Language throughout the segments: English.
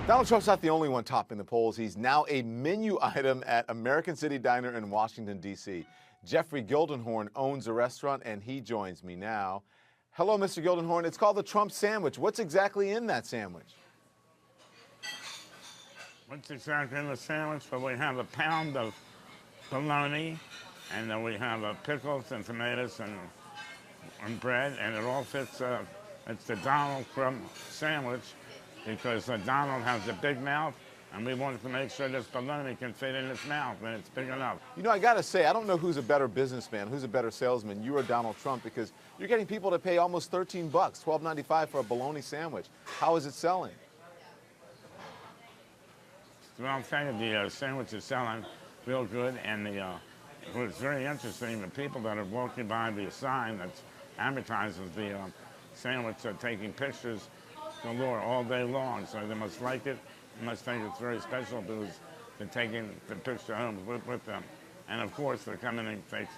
Donald Trump's not the only one topping the polls. He's now a menu item at American City Diner in Washington, D.C. Jeffrey Gildenhorn owns a restaurant, and he joins me now. Hello, Mr. Gildenhorn. It's called the Trump sandwich. What's exactly in that sandwich? What's exactly in the sandwich? Well, we have a pound of bologna, and then we have pickles and tomatoes and bread, and it all fits. It's the Donald Trump sandwich because Donald has a big mouth, and we wanted to make sure this bologna can fit in his mouth when it's big enough. You know, I got to say, I don't know who's a better businessman, who's a better salesman, you or Donald Trump, because you're getting people to pay almost $13, $12.95 for a bologna sandwich. How is it selling? Well, I'll tell you, the sandwich is selling real good, and what's very interesting, the people that are walking by the sign that advertises the sandwich are taking pictures galore all day long, so they must like it. They must think it's very special because they're taking the picture home with them. And of course, they're coming and take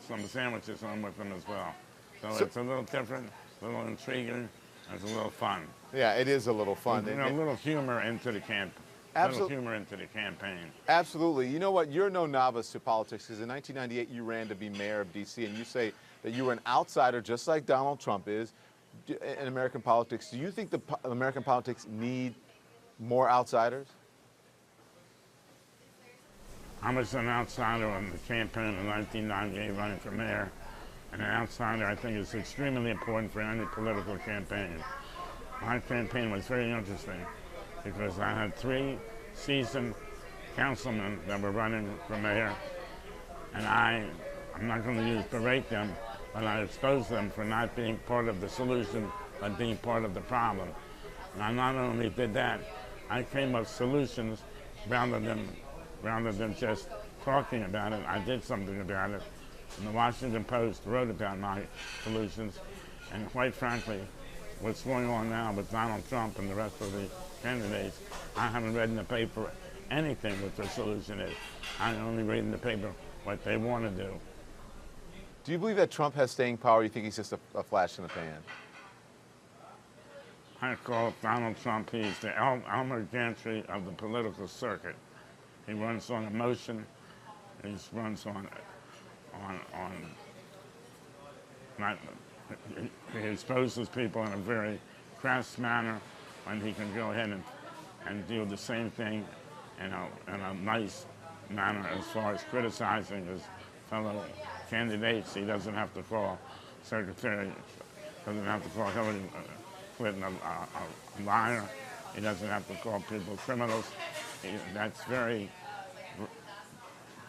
some sandwiches home with them as well. So it's a little different, a little intriguing, it's a little fun. Yeah, it is a little fun. You know, a little humor into the campaign. Little humor into the campaign. Absolutely. You know what? You're no novice to politics because in 1998 you ran to be mayor of D.C. and you say that you were an outsider just like Donald Trump is in American politics. Do you think the American politics need more outsiders? I was an outsider in the campaign in 1998 running for mayor. And an outsider, I think, is extremely important for any political campaign. My campaign was very interesting because I had 3 seasoned councilmen that were running for mayor, and I'm not going to berate them, but I exposed them for not being part of the solution, but being part of the problem. And I not only did that, I came up with solutions rather than just talking about it. I did something about it. And the Washington Post wrote about my solutions, and quite frankly, what's going on now with Donald Trump and the rest of the candidates, I haven't read in the paper anything what their solution is. I only read in the paper what they want to do. Do you believe that Trump has staying power, or you think he's just a flash in the pan? I call Donald Trump, he's the Elmer Gantry of the political circuit. He runs on emotion, he runs he exposes people in a very crass manner when he can go ahead and do the same thing in a nice manner as far as criticizing his fellow candidates. He doesn't have to call Secretary, doesn't have to call Hillary Clinton a liar. He doesn't have to call people criminals.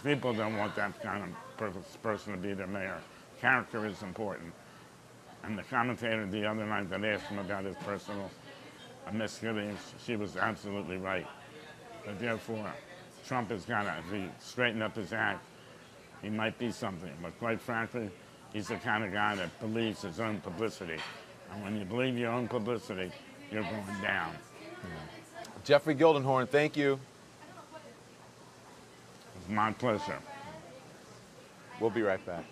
People don't want that kind of person to be their mayor. Character is important. And the commentator the other night that asked him about his personal misgivings, she was absolutely right. But therefore, Trump has got to, if he straighten up his act, he might be something. But quite frankly, he's the kind of guy that believes his own publicity. And when you believe your own publicity, you're going down. Jeffrey Gildenhorn, thank you. It's my pleasure. We'll be right back.